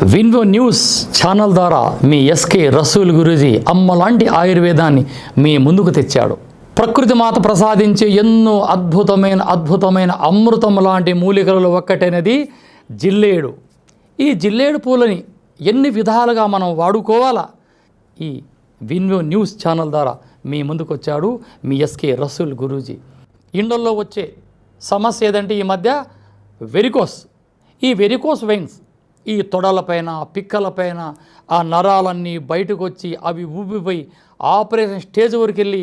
విన్వో news channel ద్వారా మీ SK Rasool Guruji అమ్మలాంటి ఆయుర్వేదాన్ని మీ ముందుకు తెచ్చాడు. ప్రకృతి మాత ప్రసాదించే ఎన్నో అద్భుతమైన అమృతం లాంటి మూలికలలో ఒక్కటైనది జిల్లేడు. ఈ జిల్లేడు పూలని ఎన్ని విధాలుగా మనం వాడుకోవాలా ఈ విన్వో న్యూస్ ఛానల్ ద్వారా మీ ముందుకు వచ్చాడు మీ ఎస్కే రసూల్ గురూజీ. ఇండల్లో వచ్చే సమస్య ఏదంటే ఈ మధ్య వెరికోస్. ఈ వెరికోస్ వెయిన్స్ ఈ తొడలపైన పిక్కలపైన ఆ నరాలన్నీ బయటకు వచ్చి అవి ఊబిపోయి ఆపరేషన్ స్టేజ్ వరకు వెళ్ళి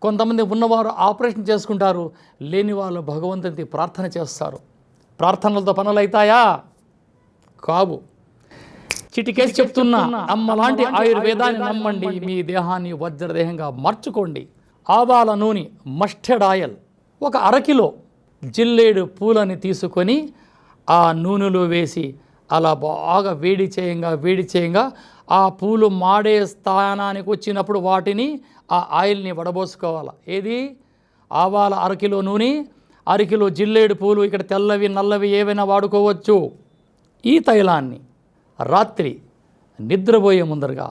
కొంతమంది ఉన్నవారు ఆపరేషన్ చేసుకుంటారు, లేని వాళ్ళు భగవంతుని ప్రార్థన చేస్తారు. ప్రార్థనలతో పనులు అవుతాయా? కావు. చిటికేసి చెప్తున్నా, అమ్మలాంటి ఆయుర్వేదాన్ని నమ్మండి, మీ దేహాన్ని వజ్రదేహంగా మార్చుకోండి. ఆవాల నూనె, మస్టర్డ్ ఆయిల్, ఒక అరకిలో జిల్లేడు పూలని తీసుకొని ఆ నూనెలో వేసి అలా బాగా వేడి చేయంగా ఆ పూలు మాడే స్థానానికి వచ్చినప్పుడు వాటిని ఆ ఆయిల్ని వడబోసుకోవాలి. ఏది? ఆవాల అరకిలో నూనె, అరకిలో జిల్లేడు పూలు, ఇక్కడ తెల్లవి నల్లవి ఏవైనా వాడుకోవచ్చు. ఈ తైలాన్ని రాత్రి నిద్రపోయే ముందరగా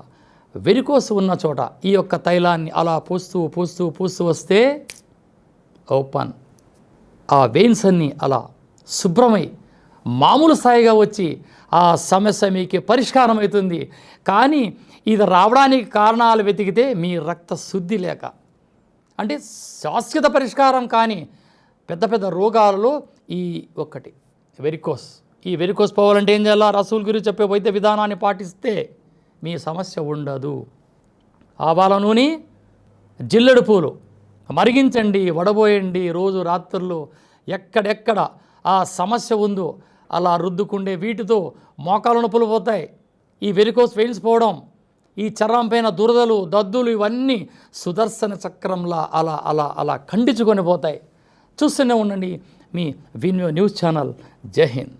వెరికోస్ ఉన్న చోట ఈ యొక్క తైలాన్ని అలా పూస్తూ వస్తే ఓపెన్, ఆ వెయిన్స్ అన్నీ అలా శుభ్రమై మామూలు స్థాయిగా వచ్చి ఆ సమస్య మీకు పరిష్కారం అవుతుంది. కానీ ఇది రావడానికి కారణాలు వెతికితే మీ రక్త శుద్ధి లేక, అంటే శాశ్వత పరిష్కారం కానీ పెద్ద రోగాలలో ఈ ఒక్కటి వెరికోస్. ఈ వెరికోస్ పోవాలంటే ఏం చేయాలా? రసూల్ గురించి చెప్పే వైద్య విధానాన్ని పాటిస్తే మీ సమస్య ఉండదు. ఆవాల నూనె, జిల్లెడు పూలు మరిగించండి, వడబోయండి. రోజు రాత్రుల్లో ఎక్కడెక్కడ ఆ సమస్య ఉందో అలా రుద్దుకుండే వీటితో మోకాలు నొప్పులు పోతాయి. ఈ వెరికోస్ వెయిన్స్ పోవడం, ఈ చర్మం పైన దురదలు దద్దులు ఇవన్నీ సుదర్శన చక్రంలా అలా ఖండించుకొని పోతాయి. చూస్తూనే ఉండండి మీ విన్వో న్యూస్ ఛానల్. జై హింద్.